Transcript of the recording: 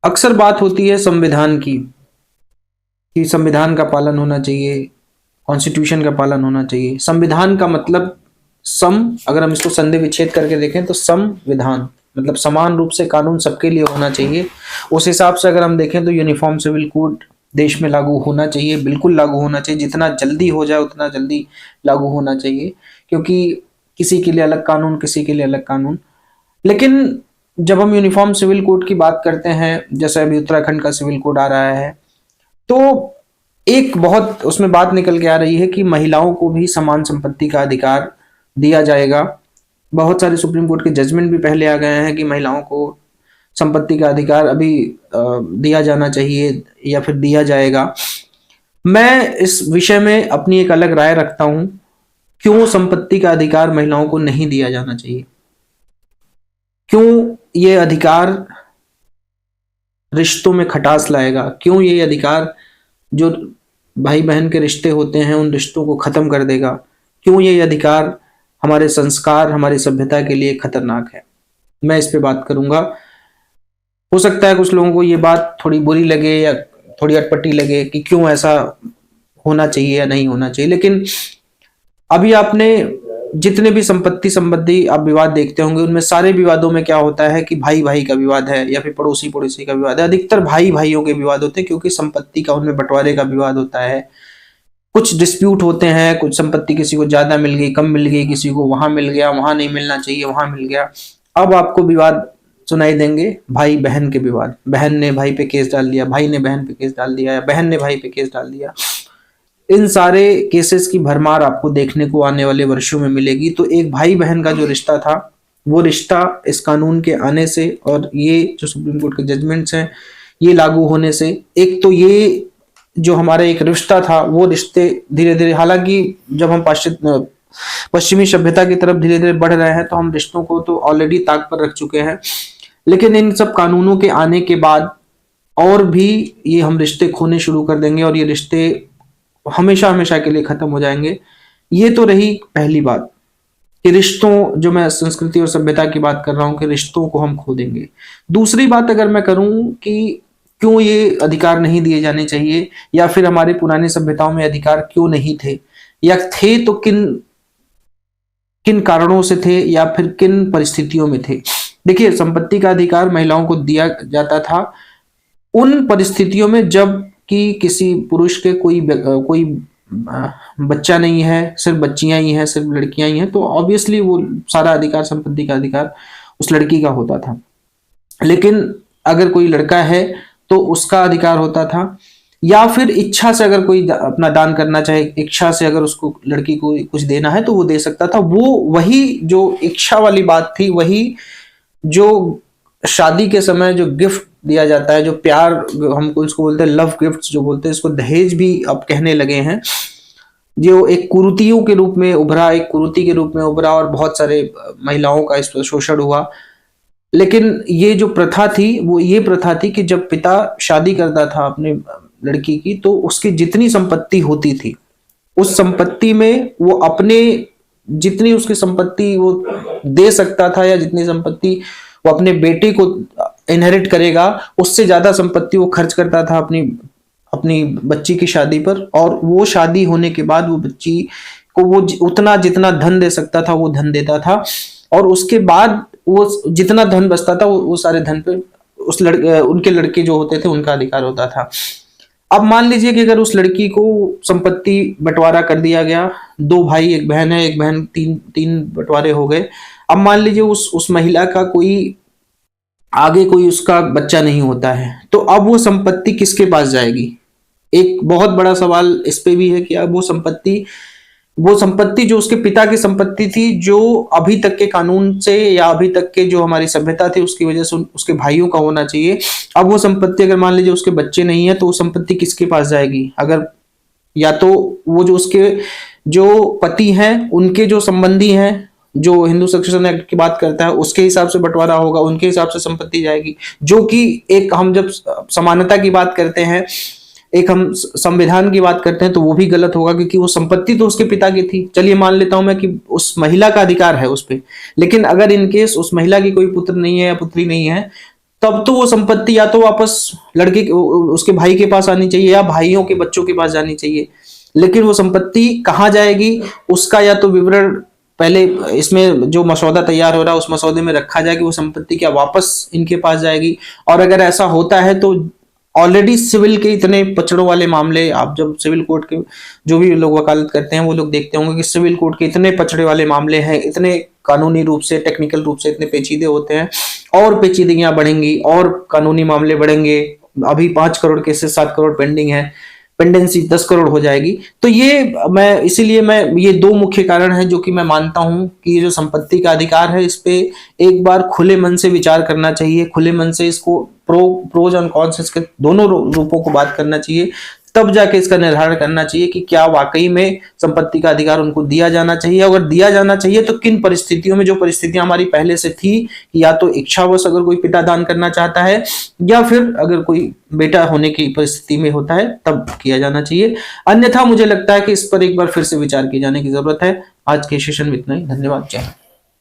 अक्सर बात होती है संविधान की, कि संविधान का पालन होना चाहिए, कॉन्स्टिट्यूशन का पालन होना चाहिए। संविधान का मतलब अगर हम इसको संधि विच्छेद करके देखें तो संविधान मतलब समान रूप से कानून सबके लिए होना चाहिए। उस हिसाब से अगर हम देखें तो यूनिफॉर्म सिविल कोड देश में लागू होना चाहिए, बिल्कुल लागू होना चाहिए, जितना जल्दी हो जाए उतना जल्दी लागू होना चाहिए, क्योंकि किसी के लिए अलग कानून, किसी के लिए अलग कानून। लेकिन जब हम यूनिफॉर्म सिविल कोड की बात करते हैं, जैसे अभी उत्तराखंड का सिविल कोड आ रहा है, तो एक बहुत उसमें बात निकल के आ रही है कि महिलाओं को भी समान संपत्ति का अधिकार दिया जाएगा। बहुत सारे सुप्रीम कोर्ट के जजमेंट भी पहले आ गए हैं कि महिलाओं को संपत्ति का अधिकार अभी दिया जाना चाहिए या फिर दिया जाएगा। मैं इस विषय में अपनी एक अलग राय रखता हूं। क्यों संपत्ति का अधिकार महिलाओं को नहीं दिया जाना चाहिए? क्यों ये अधिकार रिश्तों में खटास लाएगा? क्यों ये अधिकार जो भाई बहन के रिश्ते होते हैं उन रिश्तों को खत्म कर देगा? क्यों ये अधिकार हमारे संस्कार, हमारी सभ्यता के लिए खतरनाक है? मैं इस पे बात करूंगा। हो सकता है कुछ लोगों को ये बात थोड़ी बुरी लगे या थोड़ी अटपटी लगे कि क्यों ऐसा होना चाहिए या नहीं होना चाहिए, लेकिन अभी आपने जितने भी संपत्ति संबंधी आप विवाद देखते होंगे, उनमें सारे विवादों में क्या होता है कि भाई भाई का विवाद है या फिर पड़ोसी पड़ोसी का विवाद है। अधिकतर भाई भाइयों के विवाद होते हैं, क्योंकि संपत्ति का उनमें बंटवारे का विवाद होता है। कुछ डिस्प्यूट होते हैं, कुछ संपत्ति किसी को ज्यादा मिल गई, कम मिल गई, किसी को वहां मिल गया, वहां नहीं मिलना चाहिए, वहां मिल गया। अब आपको विवाद सुनाई देंगे भाई बहन के विवाद। बहन ने भाई पे केस डाल दिया, भाई ने बहन पे केस डाल दिया, या बहन ने भाई पे केस डाल दिया। इन सारे केसेस की भरमार आपको देखने को आने वाले वर्षों में मिलेगी। तो एक भाई बहन का जो रिश्ता था, वो रिश्ता इस कानून के आने से और ये जो सुप्रीम कोर्ट के जजमेंट्स हैं ये लागू होने से, एक तो ये जो हमारा एक रिश्ता था वो रिश्ते धीरे धीरे, हालांकि जब हम पश्चिमी सभ्यता की तरफ धीरे धीरे बढ़ रहे हैं तो हम रिश्तों को तो ऑलरेडी ताक पर रख चुके हैं, लेकिन इन सब कानूनों के आने के बाद और भी ये हम रिश्ते खोने शुरू कर देंगे और ये रिश्ते हमेशा हमेशा के लिए खत्म हो जाएंगे। ये तो रही पहली बात कि रिश्तों, जो मैं संस्कृति और सभ्यता की बात कर रहा हूं कि रिश्तों को हम खो देंगे। दूसरी बात अगर मैं करूं कि क्यों ये अधिकार नहीं दिए जाने चाहिए, या फिर हमारे पुरानी सभ्यताओं में अधिकार क्यों नहीं थे, या थे तो किन किन कारणों से थे या फिर किन परिस्थितियों में थे। देखिए, संपत्ति का अधिकार महिलाओं को दिया जाता था उन परिस्थितियों में जब कि किसी पुरुष के कोई बच्चा नहीं है, सिर्फ बच्चियां ही हैं, सिर्फ लड़कियां ही हैं, तो ऑब्वियसली वो सारा अधिकार, संपत्ति का अधिकार उस लड़की का होता था। लेकिन अगर कोई लड़का है तो उसका अधिकार होता था, या फिर इच्छा से अगर कोई अपना दान करना चाहे, इच्छा से अगर उसको लड़की को कुछ देना है तो वो दे सकता था। वो वही जो इच्छा वाली बात थी, वही जो शादी के समय जो गिफ्ट दिया जाता है, जो प्यार, हमको इसको बोलते हैं लव गिफ्ट्स जो बोलते हैं, इसको दहेज भी अब कहने लगे हैं, जो एक कुरीतियों के रूप में उभरा, एक कुरीति के रूप में उभरा और बहुत सारे महिलाओं का इस पर शोषण हुआ। लेकिन ये जो प्रथा थी वो ये प्रथा थी कि जब पिता शादी करता था अपने लड़की की, तो उसकी जितनी संपत्ति होती थी उस संपत्ति में वो अपने, जितनी उसकी संपत्ति वो दे सकता था या जितनी संपत्ति वो अपने बेटे को इनहेरिट करेगा, उससे ज्यादा संपत्ति वो खर्च करता था अपनी अपनी बच्ची की शादी पर। और वो शादी होने के बाद वो बच्ची को वो उतना जितना धन दे सकता था वो धन देता था, और उसके बाद वो जितना धन बचता था वो सारे धन पे उनके लड़के जो होते थे उनका अधिकार होता था। अब मान लीजिए कि अगर उस लड़की को संपत्ति बंटवारा कर दिया गया, दो भाई एक बहन है, एक बहन, तीन बंटवारे हो गए। अब मान लीजिए उस महिला का कोई आगे कोई उसका बच्चा नहीं होता है, तो अब वो संपत्ति किसके पास जाएगी? एक बहुत बड़ा सवाल इस पे भी है कि अब वो संपत्ति जो उसके पिता की संपत्ति थी, जो अभी तक के कानून से या अभी तक के जो हमारी सभ्यता थी उसकी वजह से उसके भाइयों का होना चाहिए, अब वो संपत्ति अगर मान लीजिए उसके बच्चे नहीं है तो वो संपत्ति किसके पास जाएगी? अगर या तो वो जो उसके जो पति हैं उनके जो संबंधी हैं, जो हिंदू सक्सेशन एक्ट की बात करता है उसके हिसाब से बंटवारा होगा, उनके हिसाब से संपत्ति जाएगी। जो कि एक हम जब समानता की बात करते हैं, एक हम संविधान की बात करते हैं, तो वो भी गलत होगा, क्योंकि वो संपत्ति तो उसके पिता की थी। चलिए मान लेता हूं मैं कि उस महिला का अधिकार है उस पे, लेकिन अगर इनकेस उस महिला की कोई पुत्र नहीं है या पुत्री नहीं है, तब तो वो संपत्ति या तो वापस लड़के उसके भाई के पास आनी चाहिए या भाइयों के बच्चों के पास जानी चाहिए। लेकिन वो संपत्ति कहाँ जाएगी उसका या तो विवरण पहले इसमें जो मसौदा तैयार हो रहा है उस मसौदे में रखा जाए कि वो संपत्ति क्या वापस इनके पास जाएगी। और अगर ऐसा होता है तो ऑलरेडी सिविल के इतने पचड़ों वाले मामले, आप जब सिविल कोर्ट के जो भी लोग वकालत करते हैं वो लोग देखते होंगे कि सिविल कोर्ट के इतने पचड़े वाले मामले हैं, इतने कानूनी रूप से टेक्निकल रूप से इतने पेचीदे होते हैं, और पेचीदगियां बढ़ेंगी और कानूनी मामले बढ़ेंगे। अभी 5 करोड़ केसेस 7 करोड़ पेंडिंग है, पेंडेंसी 10 करोड़ हो जाएगी। तो ये मैं इसीलिए मैं ये 2 मुख्य कारण हैं जो कि मैं मानता हूं कि ये जो संपत्ति का अधिकार है इस पे एक बार खुले मन से विचार करना चाहिए, खुले मन से इसको प्रोज और कॉन्स इसके दोनों रूपों को बात करना चाहिए, तब जाके इसका निर्धारण करना चाहिए कि क्या वाकई में संपत्ति का अधिकार उनको दिया जाना चाहिए। अगर दिया जाना चाहिए तो किन परिस्थितियों में, जो परिस्थितियां हमारी पहले से थी, या तो इच्छावश अगर कोई पिता दान करना चाहता है या फिर अगर कोई बेटा होने की परिस्थिति में होता है तब किया जाना चाहिए। अन्यथा मुझे लगता है कि इस पर एक बार फिर से विचार किए जाने की जरूरत है। आज के सेशन में इतना ही। धन्यवाद। जय हिंद।